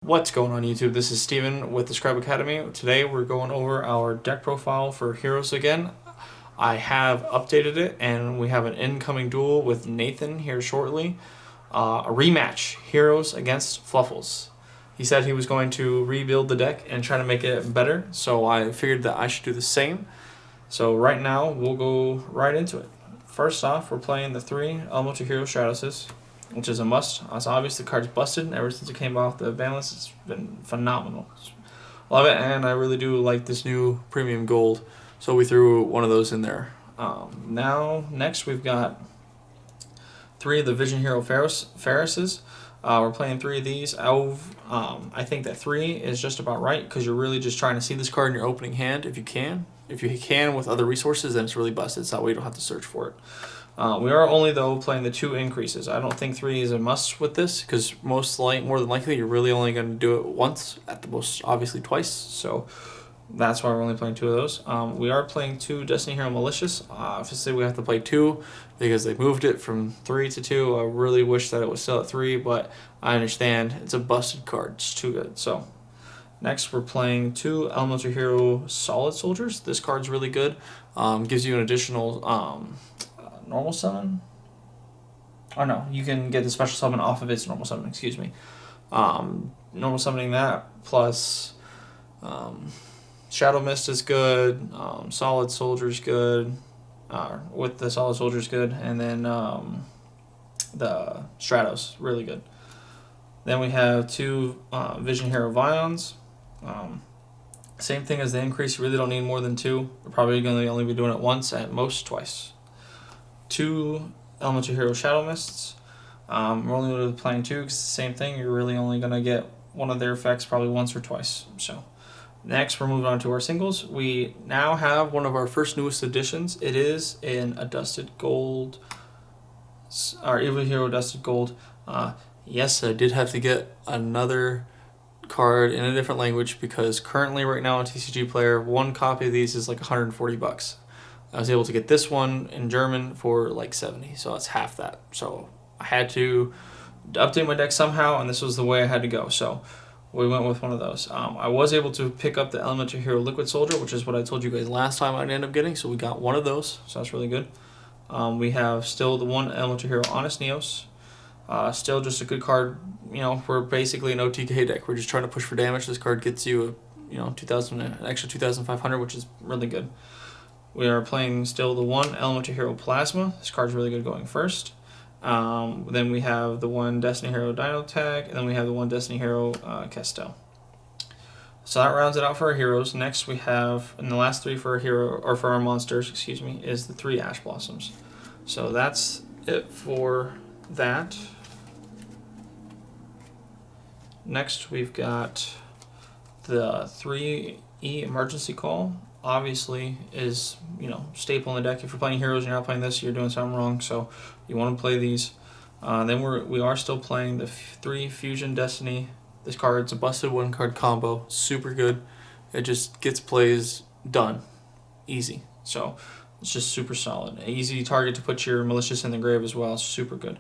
What's going on YouTube? This is Steven with the Scribe Academy. Today we're going over our deck profile for Heroes again. I have updated it and we have an incoming duel with Nathan here shortly. A rematch, Heroes against Fluffles. He said he was going to rebuild the deck and try to make it better, so I figured that I should do the same. So right now we'll go right into it. First off, we're playing the 3 Elemental Hero Stratoses, which is a must. It's obvious the card's busted ever since it came off the ban list. It's been phenomenal. Love it, and I really do like this new premium gold, so we threw one of those in there. Next we've got 3 of the Vision Hero Ferrises. We're playing 3 of these. I think that 3 is just about right because you're really just trying to see this card in your opening hand if you can. If you can with other resources, then it's really busted, so that way you don't have to search for it. We are only, though, playing the 2 increases. I don't think 3 is a must with this because more than likely you're really only going to do it once, at the most obviously twice, so that's why we're only playing 2 of those. We are playing 2 Destiny Hero Malicious. Obviously we have to play 2 because they moved it from 3 to 2. I really wish that it was still at 3, but I understand it's a busted card. It's too good. So next we're playing 2 Elemental Hero Solid Soldiers. This card's really good. Gives you an additional normal summon. Oh no, you can get the special summon off of its normal summon, excuse me. Normal summoning that plus Shadow Mist is good, Solid Soldier's good, with the Solid Soldier's good, and then the Stratos, really good. Then we have 2 Vision Hero Vions. Same thing as the increase, you really don't need more than 2. We're probably going to only be doing it once, at most twice. 2 Elemental Hero Shadow Mists. We're only going to be playing 2 because it's the same thing. You're really only going to get one of their effects probably once or twice. So next we're moving on to our singles. We now have one of our first newest additions. It is in a Dusted Gold, our Evil Hero Dusted Gold. Yes, I did have to get another card in a different language because currently right now on TCG Player, 1 copy of these is like 140 bucks. I was able to get this one in German for like 70, so it's half that. So I had to update my deck somehow, and this was the way I had to go. So we went with one of those. I was able to pick up the Elemental Hero Liquid Soldier, which is what I told you guys last time I'd end up getting, so we got one of those, so that's really good. We have still the 1 Elemental Hero Honest Neos. Still just a good card. You know, we're basically an OTK deck. We're just trying to push for damage. This card gets you, an extra 2,500, which is really good. We are playing still the 1 Elemental Hero Plasma. This card's really good going first. Then we have the 1 Destiny Hero Dino Tag, and then we have the 1 Destiny Hero Castel. So that rounds it out for our heroes. Next we have, and the last 3 for our for our monsters, excuse me, is the 3 Ash Blossoms. So that's it for that. Next we've got the 3E Emergency Call. Obviously is, staple in the deck. If you're playing heroes and you're not playing this, you're doing something wrong, so you want to play these. Then we are still playing the 3 Fusion Destiny. This card's a busted 1-card combo, super good. It just gets plays done easy, so it's just super solid. An easy target to put your Malicious in the grave as well. It's super good.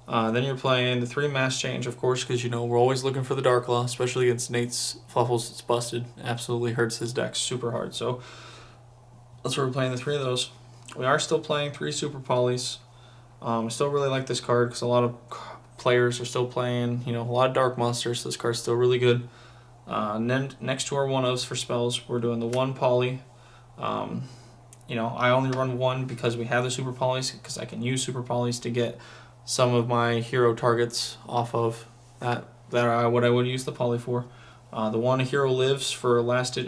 Then you're playing the 3 Mass Change, of course, because we're always looking for the Dark Law, especially against Nate's Fluffles. It's busted. Absolutely hurts his deck super hard. So that's where we're playing the 3 of those. We are still playing 3 Super Polys. I still really like this card because a lot of players are still playing, a lot of Dark Monsters. So this card's still really good. Then next to our 1-ofs for spells, we're doing the 1 Poly. I only run 1 because we have the Super Polys, because I can use Super Polys to get some of my hero targets off of what I would use the poly for. The 1 hero lives for last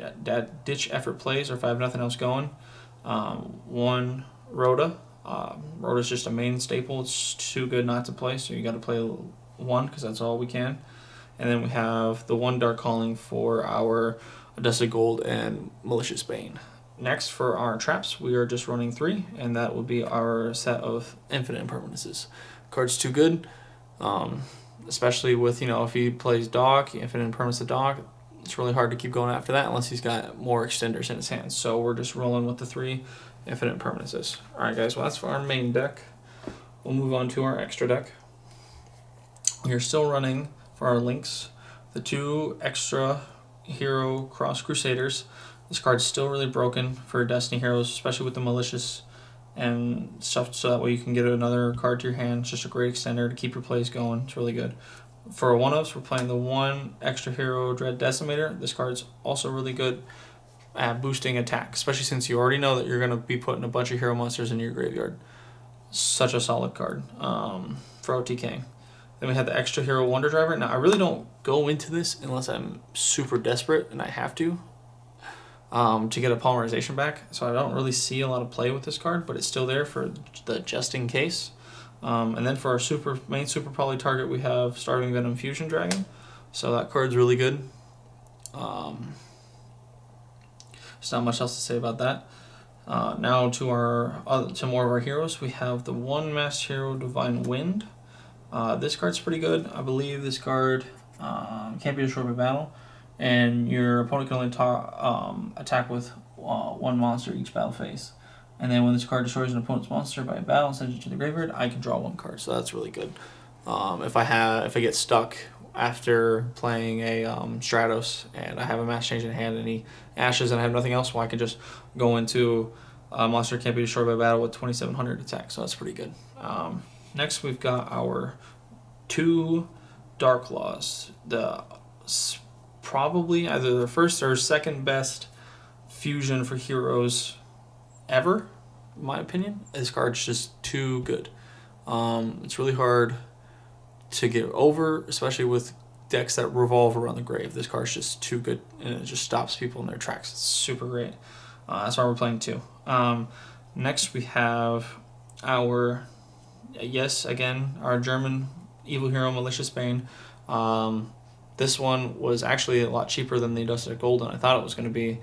ditch effort plays, or if I have nothing else going. 1 Rhoda. Rhoda's just a main staple. It's too good not to play, so you got to play 1 because that's all we can. And then we have the 1 Dark Calling for our Dusted Gold and Malicious Bane. Next, for our traps, we are just running 3, and that would be our set of Infinite Impermanences. Card's too good, especially with, if he plays Doc, Infinite Impermanence to Doc, it's really hard to keep going after that unless he's got more extenders in his hands. So we're just rolling with the 3 Infinite Impermanences. Alright guys, well that's for our main deck. We'll move on to our extra deck. We are still running, for our links, the 2 extra hero Cross Crusaders. This card's still really broken for Destiny heroes, especially with the malicious and stuff, so that way you can get another card to your hand. It's just a great extender to keep your plays going. It's really good. For a 1-ofs, we're playing the 1 extra hero Dread Decimator. This card's also really good at boosting attack, especially since you already know that you're going to be putting a bunch of hero monsters in your graveyard. Such a solid card for OTK. Then we have the extra hero Wonder Driver. Now, I really don't go into this unless I'm super desperate and I have to get a polymerization back. So I don't really see a lot of play with this card, but it's still there for the just in case. And then for our main super poly target, we have Starving Venom Fusion Dragon. So that card's really good. There's not much else to say about that. Now to more of our heroes, we have the 1 Masked Hero Divine Wind. This card's pretty good. I believe this card can't be destroyed by battle, and your opponent can only attack with 1 monster each battle phase. And then when this card destroys an opponent's monster by a battle and sends it to the graveyard, I can draw 1 card. So that's really good. If I get stuck after playing a Stratos and I have a Mass Change in hand and he ashes and I have nothing else, well, I can just go into a monster can't be destroyed by battle with 2,700 attack. So that's pretty good. Next, we've got our 2 Dark Laws. Probably either the first or second best fusion for heroes ever, in my opinion. This card's just too good. It's really hard to get over, especially with decks that revolve around the grave. This card's just too good, and it just stops people in their tracks. It's super great. That's why we're playing 2. Next, we have our, our German evil hero, Malicious Bane. This one was actually a lot cheaper than the Dusted Golden I thought it was going to be.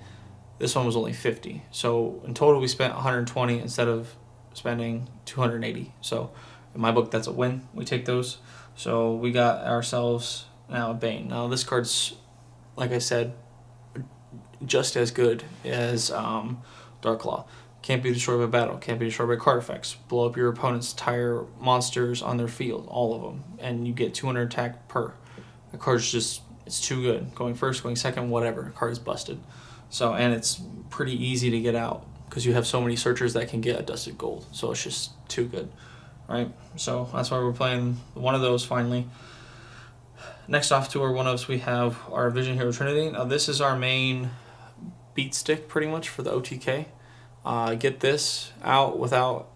This one was only 50. So in total, we spent 120 instead of spending 280. So in my book, that's a win. We take those. So we got ourselves now a Bane. Now this card's, like I said, just as good as Darklaw. Can't be destroyed by battle. Can't be destroyed by card effects. Blow up your opponent's entire monsters on their field, all of them, and you get 200 attack per. The card's just, it's too good. Going first, going second, whatever. The card is busted. So, and it's pretty easy to get out because you have so many searchers that can get a Dusted Gold. So it's just too good, right? So that's why we're playing 1 of those finally. Next off to our 1-ofs, we have our Vision Hero Trinity. Now this is our main beat stick pretty much for the OTK. Get this out without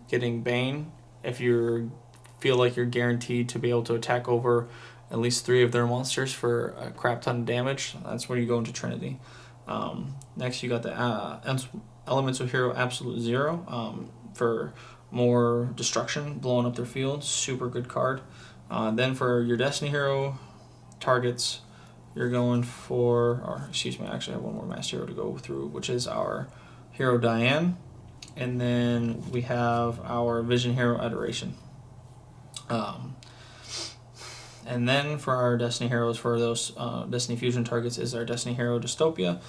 getting Bane if you feel like you're guaranteed to be able to attack over at least 3 of their monsters for a crap ton of damage. That's where you go into Trinity. Next, you got the Elemental Hero Absolute Zero for more destruction, blowing up their field. Super good card. Then for your Destiny Hero targets, you're going for, or excuse me, I actually have 1 more Master Hero to go through, which is our Hero Diane. And then we have our Vision Hero Adoration. And then for our Destiny Heroes, for those Destiny Fusion targets, is our Destiny Hero Dystopia,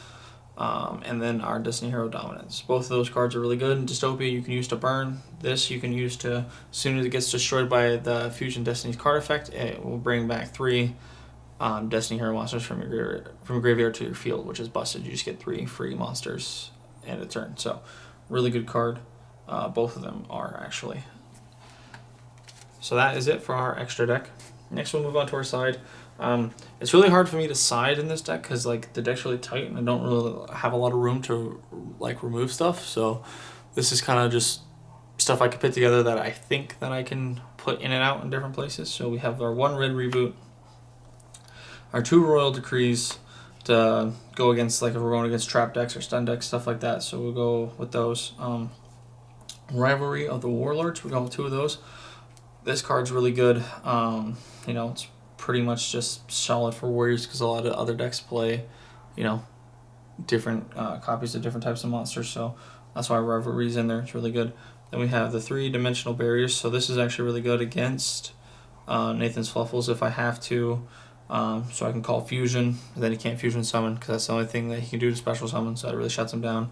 and then our Destiny Hero Dominance. Both of those cards are really good. Dystopia you can use to burn. This you can use to, as soon as it gets destroyed by the Fusion Destiny's card effect, it will bring back 3 Destiny Hero monsters from your graveyard to your field, which is busted. You just get 3 free monsters and a turn. So really good card. Both of them are actually. So that is it for our extra deck. Next we'll move on to our side. It's really hard for me to side in this deck because like the deck's really tight and I don't really have a lot of room to like remove stuff. So this is kind of just stuff I could put together that I think that I can put in and out in different places. So we have our 1 red reboot, our 2 royal decrees to go against, like if we're going against trap decks or stun decks, stuff like that. So we'll go with those. Rivalry of the Warlords, we're going with 2 of those. This card's really good. You know, it's pretty much just solid for Warriors because a lot of other decks play, you know, different copies of different types of monsters. So that's why Rivalry's in there. It's really good. Then we have the 3-dimensional barriers. So this is actually really good against Nathan's Fluffles if I have to. So I can call Fusion, and then he can't Fusion Summon because that's the only thing that he can do to special summon. So that really shuts him down.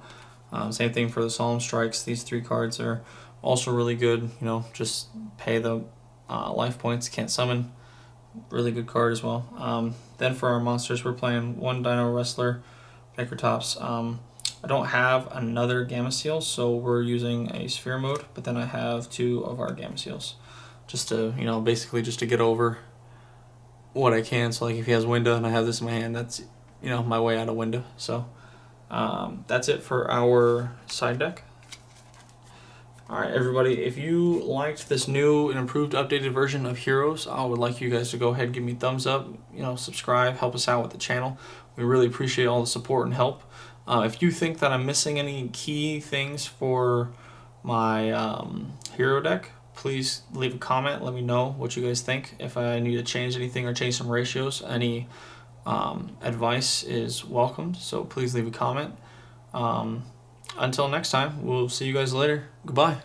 Same thing for the Solemn Strikes. These 3 cards are also really good. You know, just pay the life points, can't summon. really good card as well. Then for our monsters, we're playing 1 Dino Wrestler, Baker Tops. I don't have another Gamma Seal, so we're using a Sphere mode, but then I have 2 of our Gamma Seals. Just to, basically just to get over what I can. So like if he has Winda and I have this in my hand, that's, my way out of Winda. So that's it for our side deck. Alright everybody, if you liked this new and improved updated version of Heroes, I would like you guys to go ahead and give me a thumbs up, subscribe, help us out with the channel. We really appreciate all the support and help. If you think that I'm missing any key things for my hero deck, please leave a comment, let me know what you guys think. If I need to change anything or change some ratios, any advice is welcomed, so please leave a comment. Until next time, we'll see you guys later. Goodbye.